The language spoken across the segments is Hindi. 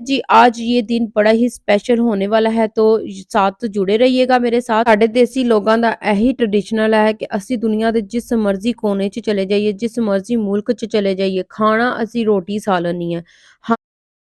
जी, आज ये दिन बड़ा ही स्पेशल होने वाला है तो साथ जुड़े रहिएगा मेरे साथ। ਸਾਡੇ ਦੇਸੀ ਲੋਕਾਂ ਦਾ ਇਹੀ ਟ੍ਰੈਡੀਸ਼ਨਲ ਹੈ ਕਿ ਅਸੀਂ ਦੁਨੀਆ ਦੇ जिस मर्ज़ी कोने 'ਚ चले जाइए, जिस मर्ज़ी मुल्क 'ਚ चले जाइए, खाना ਅਸੀਂ रोटी सालनी है। हाँ,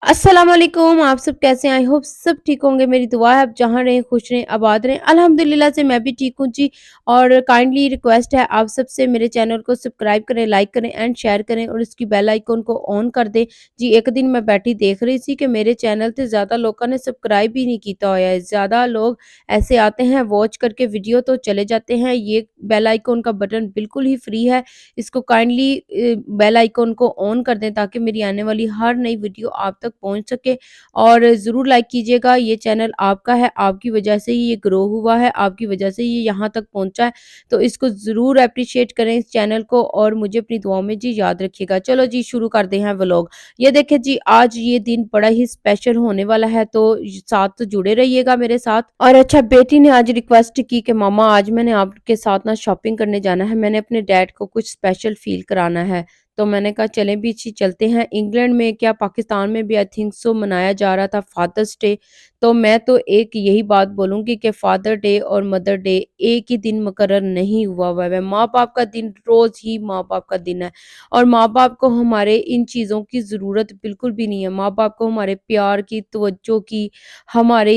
अस्सलाम वालेकुम, आप सब कैसे हैं? आई होप सब ठीक होंगे। मेरी दुआ है आप जहाँ रहें खुश रहें, आबाद रहें। अल्हम्दुलिल्लाह से मैं भी ठीक हूँ जी। और काइंडली रिक्वेस्ट है आप सबसे मेरे चैनल को सब्सक्राइब करें, लाइक करें एंड शेयर करें और इसकी बेल आइकन को ऑन कर दें। जी, एक दिन मैं बैठी देख रही थी कि मेरे चैनल ਤੇ ज़्यादा लोगों ने सब्सक्राइब ही नहीं ਕੀਤਾ ਹੋਇਆ है। ज़्यादा लोग ऐसे आते हैं वॉच करके वीडियो तो चले जाते हैं। ये बेल आइकन का बटन बिल्कुल ही फ्री है। इसको काइंडली बेल आइकन को ऑन कर दें ताकि मेरी आने वाली हर नई वीडियो आप तक पहुंच सके। और ज़रूर लाइक कीजिएगा। ये चैनल आपका है, आपकी वजह से ही ये ग्रो हुआ है, आपकी वजह से ये यहाँ तक पहुंचा है। तो इसको ज़रूर अप्रिशिएट करें इस चैनल को और मुझे अपनी दुआओं में जी याद रखिएगा। चलो जी शुरू करते हैं व्लॉग। ये देखिए जी, आज ये दिन बड़ा ही स्पेशल होने वाला है तो साथ जुड़े रहिएगा मेरे साथ। और अच्छा, बेटी ने आज रिक्वेस्ट की कि मामा आज मैंने आपके साथ ना शॉपिंग करने जाना है, मैंने अपने डैड को कुछ स्पेशल फील कराना है। तो मैंने कहा चलें बीची चलते हैं। इंग्लैंड में क्या पाकिस्तान में भी आई थिंक सो मनाया जा रहा था फादर्स डे। तो मैं तो एक यही बात बोलूँगी कि फादर डे और मदर डे एक ही दिन मुकर्रर नहीं हुआ है। माँ-बाप का दिन रोज़ ही माँ-बाप का दिन है और माँ-बाप को हमारे इन चीज़ों की ज़रूरत बिल्कुल भी नहीं है। माँ-बाप को हमारे प्यार की, तवज्जो की, हमारे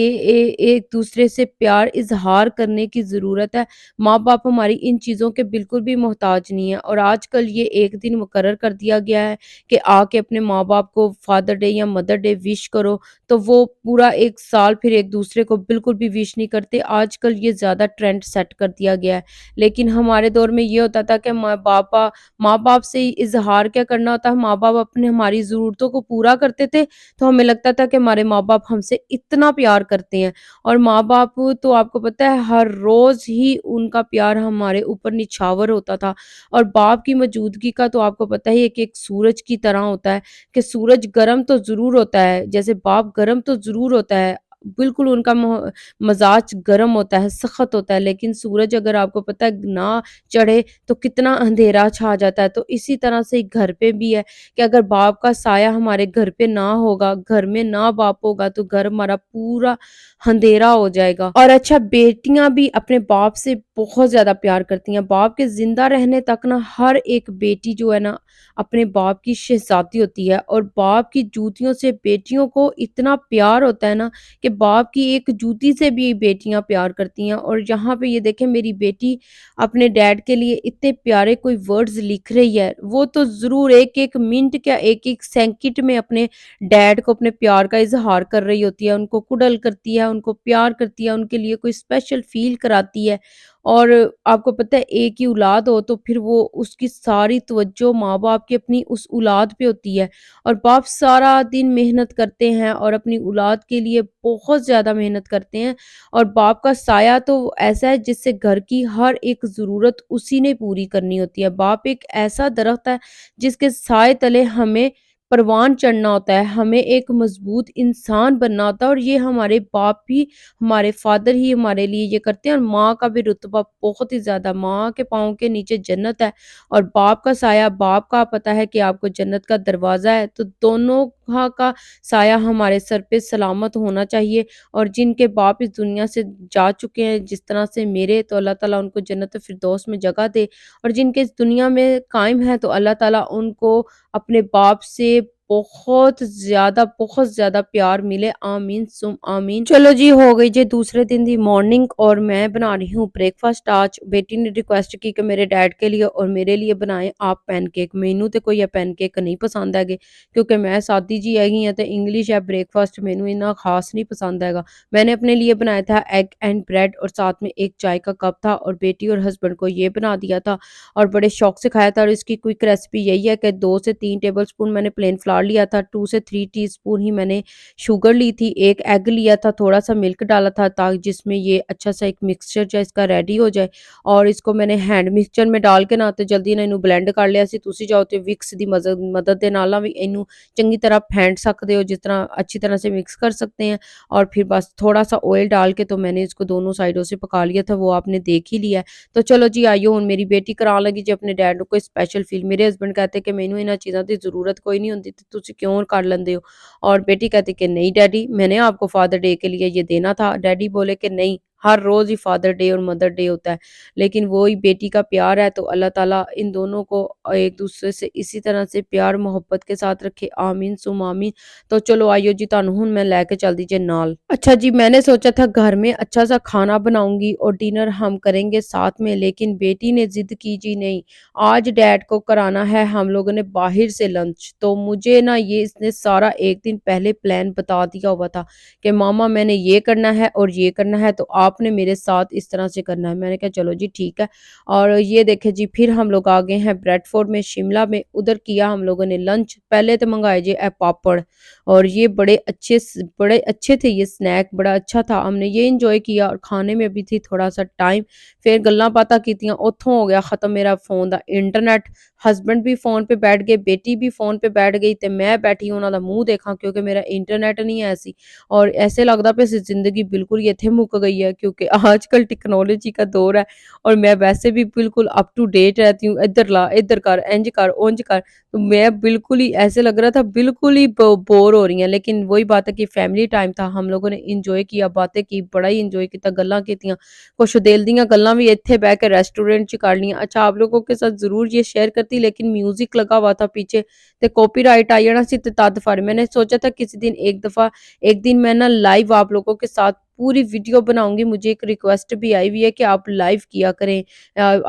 एक-दूसरे से प्यार इज़हार करने की ज़रूरत है। माँ-बाप हमारी इन चीज़ों के बिल्कुल भी मोहताज नहीं है और आजकल ये एक दिन मुकर्रर कर दिया गया है कि आके अपने माँ-बाप को फादर डे या मदर डे विश करो, तो वो पूरा 1 साल फिर एक-दूसरे को बिल्कुल भी विश नहीं करते। आजकल ये ज़्यादा ट्रेंड सेट कर दिया गया है। लेकिन हमारे दौर में ये होता था कि माँ-बाप से ही इज़हार क्या करना होता है, माँ-बाप अपने हमारी ज़रूरतों को पूरा करते थे, तो हमें लगता था कि हमारे माँ-बाप हमसे इतना प्यार करते हैं। और माँ-बाप तो आपको पता है हर रोज़ ही उनका प्यार हमारे ऊपर निछावर होता था। और बाप की मौजूदगी का तो आपको पता ही है कि एक सूरज की तरह होता है कि सूरज गर्म तो ज़रूर होता है, जैसे बाप गर्म तो ज़रूर होता है, बिल्कुल उनका मज़ाज गर्म होता है, सख़्त होता है, लेकिन सूरज अगर आपको पता है ना चढ़े तो कितना अंधेरा छा जाता है। तो इसी तरह से घर पे भी है कि अगर बाप का साया हमारे घर पे ना होगा, घर में ना बाप होगा तो घर हमारा पूरा अंधेरा हो जाएगा। और अच्छा, बेटियाँ भी अपने बाप से बहुत ज़्यादा प्यार करती हैं। बाप के ज़िंदा रहने तक ना हर एक बेटी जो है ना अपने बाप की शहज़ादी होती है और बाप की जूतियों से बेटियों को इतना प्यार होता है ना कि बाप की एक जूती से भी बेटियाँ प्यार करती हैं। और यहाँ पे ये देखें मेरी बेटी अपने डैड के लिए इतने प्यारे कोई वर्ड्स लिख रही है, वो तो ज़रूर एक-एक मिनट क्या एक-एक सेकंड में अपने डैड को अपने प्यार का इज़हार कर रही होती है, उनको कुडल करती है, उनको प्यार करती है, उनके लिए कोई स्पेशल फ़ील कराती है। और आपको पता है एक ही औलाद हो तो फिर वो उसकी सारी तवज्जो माँ-बाप की अपनी उस औलाद पे होती है। और बाप सारा दिन मेहनत करते हैं और अपनी औलाद के लिए बहुत ज़्यादा मेहनत करते हैं। और बाप का साया तो ऐसा है जिससे घर की हर एक ज़रूरत उसी ने पूरी करनी होती है। बाप एक ऐसा दरख्त है जिसके साए तले हमें परवान चढ़ना होता है, हमें एक मज़बूत इंसान बनना होता है और ये हमारे बाप ही, हमारे फादर ही हमारे लिए ये करते हैं। और माँ का भी रुतबा बहुत ही ज़्यादा, माँ के पाँव के नीचे जन्नत है और बाप का साया, बाप का पता है कि आपको जन्नत का दरवाज़ा है, तो दोनों का साया हमारे सर पे सलामत होना चाहिए। और जिनके बाप इस दुनिया से जा चुके हैं, जिस तरह से मेरे, तो अल्लाह ताला उनको जन्नत फिरदौस में जगह दे और जिनके इस दुनिया में कायम हैं तो अल्लाह ताला उनको अपने बाप से बहुत ज़्यादा प्यार मिले। आमीन सुम आमीन। चलो जी, हो गई जी दूसरे दिन दी मॉर्निंग और मैं बना रही हूँ ब्रेकफास्ट। आज बेटी ने रिक्वेस्ट की कि मेरे डैड के लिए और मेरे लिए बनाएं आप पैनकेक। मैनू तो कोई पैनकेक नहीं पसंद है क्योंकि मैं सादी जी हैगी हाँ तो इंग्लिश है ब्रेकफास्ट मैनू इतना खास नहीं पसंद हैगा। मैंने अपने लिए बनाया था एग एंड ब्रेड और साथ में एक चाय का कप था और बेटी और हस्बैंड को ये बना दिया था और बड़े शौक से खाया था। और इसकी क्विक रेसिपी यही है कि 2 से 3 टेबलस्पून मैंने प्लेन फ्लावर लिया था, 2 से 3 टीस्पून ही मैंने शुगर ली थी, 1 एग लिया था, थोड़ा-सा मिल्क डाला था ताकि जिसमें ये अच्छा सा एक मिक्सचर जो है इसका रेडी हो जाए। और इसको मैंने हैंड मिक्सचर में डाल के ना तो जल्दी ना ਇਹਨੂੰ ਬਲੈਂਡ ਕਰ ਲਿਆ ਸੀ। ਤੁਸੀਂ ਚਾਹੋ ਤੇ ਵਿਕਸ ਦੀ मदद ਦੇ ਨਾਲ ਵੀ ਇਹਨੂੰ चंगी तरह फेंट सकते हो, जिस तरह अच्छी तरह से मिक्स कर सकते हैं। और फिर बस थोड़ा-सा ऑयल डाल के तो मैंने इसको दोनों साइडों से पका लिया था, वो आपने देख ही लिया है। तो चलो जी आइयो हुण मेरी बेटी करान लगी जी अपने डैड ਨੂੰ ਕੋਈ स्पेशल फील। मेरे हस्बैंड कहते कि ਮੈਨੂੰ ਇਹਨਾਂ ਚੀਜ਼ਾਂ ਦੀ ਜ਼ਰੂਰਤ ਕੋਈ ਨਹੀਂ ਹੁੰਦੀ ਤੇ तुसी क्यों कर लेंदे हो? और बेटी कहती कि नहीं डैडी, मैंने आपको फादर डे के लिए ये देना था। डैडी बोले कि नहीं, हर रोज़ ही फादर डे और मदर डे होता है। लेकिन वही बेटी का प्यार है, तो अल्लाह ताला इन दोनों को एक-दूसरे से इसी तरह से प्यार मोहब्बत के साथ रखे। आमीन सुम आमीन। तो चलो आइयो जी, तुहानू हुण मैं लैके चलदी जे नाल। अच्छा जी, मैंने सोचा था घर में अच्छा सा खाना बनाऊँगी और डिनर हम करेंगे साथ में, लेकिन बेटी ने ज़िद की जी नहीं, आज डैड को कराना है हम लोगों ने बाहर से लंच। तो मुझे ना ये इसने सारा 1 दिन पहले प्लान बता दिया हुआ था कि मामा मैंने ये करना है और ये करना है, तो आपने मेरे साथ इस तरह से करना है। मैंने कहा चलो जी ठीक है। और ये देखें जी, फिर हम लोग आ गए हैं ब्रेडफोर्ड में, शिमला में। उधर किया हम लोगों ने लंच। पहले तो मंगाए जी पापड़, और ये बड़े अच्छे थे, ये स्नैक बड़ा अच्छा था। हमने ये एंजॉय किया और खाने में भी थी थोड़ा सा टाइम। फिर गल्लां बातां कीतियां, उत्थों हो गया खत्म मेरा फोन दा इंटरनेट। हस्बैंड भी फोन पे बैठ गए, बेटी भी फोन पे बैठ गई, ते मैं बैठी उन्हां दा मूंह देखा क्योंकि मेरा इंटरनेट नहीं है सी। और ऐसे लगदा पिया सी जिंदगी बिल्कुल ही इत्थे मुक गई है, क्योंकि आजकल टेक्नोलॉजी का दौर है और मैं वैसे भी बिल्कुल अप टू डेट रहती हूँ। इधर ला, इधर कर, इंज कर, उंज कर। तो मैं बिल्कुल ही ऐसे लग रहा था बिल्कुल ही बोर हो रही हैं। लेकिन वही बात है कि फैमिली टाइम था, हम लोगों ने इंजॉय किया, बातें की, बड़ा ही इंजॉय किया, गल्लां कीतियां। कुछ दिल दियां गल्लां भी इत्थे बह के रेस्टोरेंट च कर लियां। अच्छा, आप लोगों के साथ जरूर ये शेयर करती, लेकिन म्यूजिक लगा हुआ था पीछे, ते कॉपीराइट आ जाना सी, ते तद फिर मैंने सोचा था किसी दिन एक दिन मैं ना लाइव आप लोगों के साथ पूरी वीडियो बनाऊंगी। मुझे एक रिक्वेस्ट भी आई हुई है कि आप लाइव किया करें,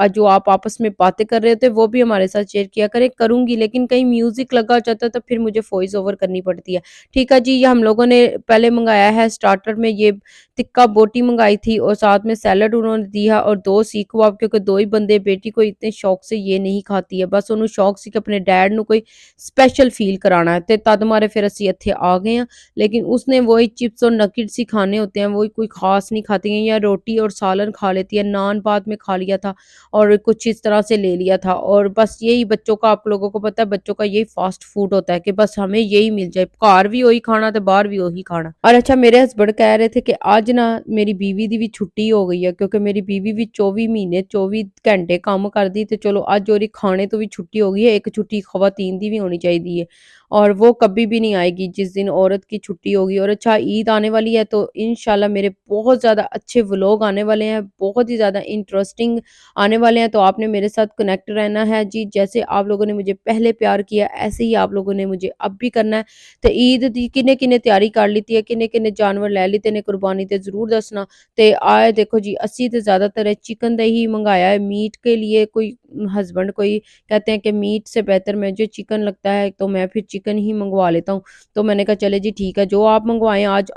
जो आप आपस में बातें कर रहे होते वो भी हमारे साथ शेयर किया करें। करूंगी, लेकिन कहीं म्यूजिक लगा जाता है तो फिर मुझे वॉइस ओवर करनी पड़ती है। ठीक है जी, ये हम लोगों ने पहले मंगाया है स्टार्टर में, ये टिक्का बोटी मंगाई थी और साथ में सैलड उन्होंने दिया और 2 सीख कबाब, क्योंकि 2 ही बंदे, बेटी को इतने शौक से ये नहीं खाती है, बस ਉਹਨੂੰ शौक ਸੀ कि अपने डैड ਨੂੰ कोई स्पेशल फील कराना है, ते तद मारे फिर ਅਸੀਂ ਇੱਥੇ आ गए हैं। लेकिन उसने वही चिप्स और नगेट्स ही खाने होते हैं, वही कोई खास नहीं खाती हैं, या रोटी और सालन खा लेती है, नान बाद में खा लिया था और कुछ इस तरह से ले लिया था। और बस यही बच्चों का, आप लोगों को पता है बच्चों का यही फास्ट फूड होता है कि बस हमें यही मिल जाए, घर भी वही खाना ते बाहर भी वही खाना। और अच्छा, मेरे हस्बैंड कह रहे थे कि आज ना मेरी बीवी दी भी छुट्टी हो गई है, क्योंकि मेरी बीवी भी 24 महीने 24 घंटे काम करदी, ते चलो अज ओदी खाने तो भी छुट्टी हो गई है। एक छुट्टी खवातीन दी भी होनी चाहिदी है और वो कभी भी नहीं आएगी जिस दिन औरत की छुट्टी होगी। और अच्छा, ईद आने वाली है, तो इंशाल्लाह मेरे बहुत ज़्यादा अच्छे व्लॉग आने वाले हैं, बहुत ही ज़्यादा इंटरेस्टिंग आने वाले हैं। तो आपने मेरे साथ कनेक्ट रहना है जी। जैसे आप लोगों ने मुझे पहले प्यार किया, ऐसे ही आप लोगों ने मुझे अब भी करना है। तो ईद दी किन्ने-किन्ने तैयारी कर लीती है, किन्ने-किन्ने जानवर लै लीते ने कुर्बानी ते, ज़रूर दसना। ते आए देखो जी, असी तो ज़्यादातर चिकन दा ही मंगाया है मीट के लिए। कोई हस्बैंड कोई कहते हैं कि मीट से बेहतर मुझे चिकन लगता है, तो मैं फिर चिकन ही मंगवा लेता हूँ। तो मैंने कहा चले जी ठीक है, जो आप मंगवाएँ। आज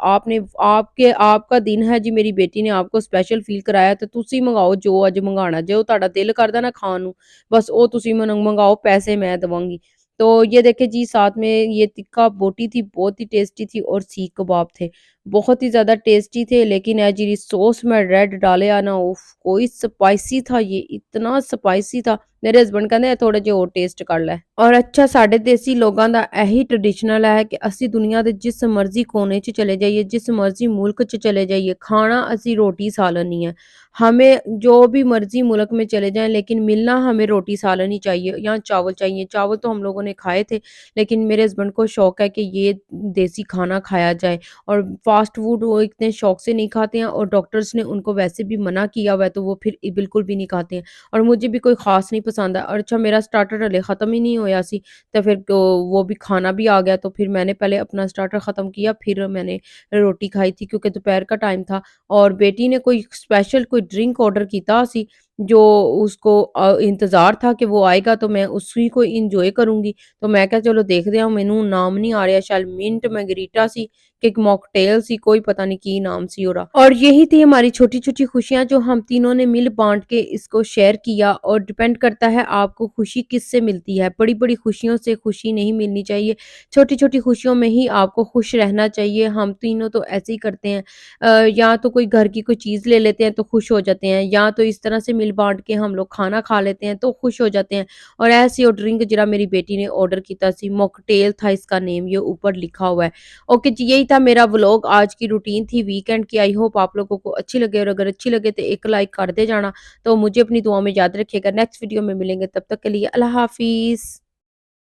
आपका दिन है जी, मेरी बेटी ने आपको स्पेशल फील कराया, तो तुसी मंगाओ जो अज मंगाना, जो ਤੁਹਾਡਾ दिल करदा ना खाण ਨੂੰ, बस ਉਹ ਤੁਸੀਂ मंगाओ, पैसे मैं दवांगी। तो ये देखे जी, साथ में ये टिक्का बोटी थी, बहुत ही टेस्टी थी, और सीख कबाब थे, बहुत ही ज़्यादा टेस्टी थे। लेकिन जी सॉस में रेड डाले ना, उफ, कोई स्पाइसी था, ये इतना स्पाइसी था। मेरे हस्बैंड कहंदे थोड़े ਜਿਹੇ ਹੋਰ ਟੇਸਟ ਕਰ ਲੈ। ਔਰ ਅੱਛਾ, ਸਾਡੇ ਦੇਸੀ ਲੋਕਾਂ ਦਾ ਇਹੀ ਟ੍ਰੈਡੀਸ਼ਨਲ ਹੈ ਕਿ ਅਸੀਂ ਦੁਨੀਆ ਦੇ ਜਿਸ ਮਰਜ਼ੀ ਕੋਨੇ 'ਚ ਚਲੇ ਜਾਈਏ, जिस मर्जी मुल्क 'ਚ चले जाइए, खाना ਅਸੀਂ रोटी सालन ही है। हमें जो भी मर्जी मुल्क में चले जाएं, लेकिन मिलना हमें रोटी सालन ही चाहिए या चावल चाहिए। चावल तो हम लोगों ने खाए थे, लेकिन मेरे हस्बैंड को शौक है कि ये देसी खाना खाया जाए। और फास्ट फूड वो इतने शौक से नहीं खाते हैं, और डॉक्टर्स ने उनको वैसे भी मना किया हुआ है, तो वो फिर बिल्कुल भी नहीं खाते हैं। और मुझे भी कोई खास नहीं पसंद है। और अच्छा, मेरा स्टार्टर हले खत्म ही नहीं होया सी, तो फिर वो भी खाना भी आ गया, तो फिर मैंने पहले अपना स्टार्टर खत्म किया, फिर मैंने रोटी खाई थी, क्योंकि दोपहर का टाइम था। और बेटी ने कोई स्पेशल कोई ड्रिंक ऑर्डर कीता सी, जो उसको इंतज़ार था कि वो आएगा, तो मैं उसी को इंजॉय करूँगी। तो मैं कहा चलो देखदे हां, मैनू नाम नहीं आ रहा, शायद मिंट मैगरीटा सी कि एक मॉकटेल सी, कोई पता नहीं की नाम सी ओरा। और यही थी हमारी छोटी-छोटी खुशियाँ, जो हम तीनों ने मिल बाँट के इसको शेयर किया। और डिपेंड करता है आपको खुशी किससे मिलती है। बड़ी-बड़ी खुशियों से खुशी नहीं मिलनी चाहिए, छोटी-छोटी खुशियों में ही आपको खुश रहना चाहिए। हम तीनों तो ऐसे ही करते हैं, या तो कोई घर की कोई चीज़ ले लेते हैं तो खुश हो जाते हैं, या तो इस तरह से मिल बाँट के हम लोग खाना खा लेते हैं तो खुश हो जाते हैं। और ऐसी और ड्रिंक जिहड़ा मेरी बेटी ने ऑर्डर कीता सी, मॉकटेल था इसका नेम, ये ऊपर लिखा हुआ है। ओके जी, यही था मेरा व्लॉग, आज की रूटीन थी वीकेंड की। आई होप आप लोगों को अच्छी लगे, और अगर अच्छी लगे तो एक लाइक कर दे जाना। तो मुझे अपनी दुआ में याद रखिएगा। नेक्स्ट वीडियो में मिलेंगे, तब तक के लिए अल्लाह हाफिज़।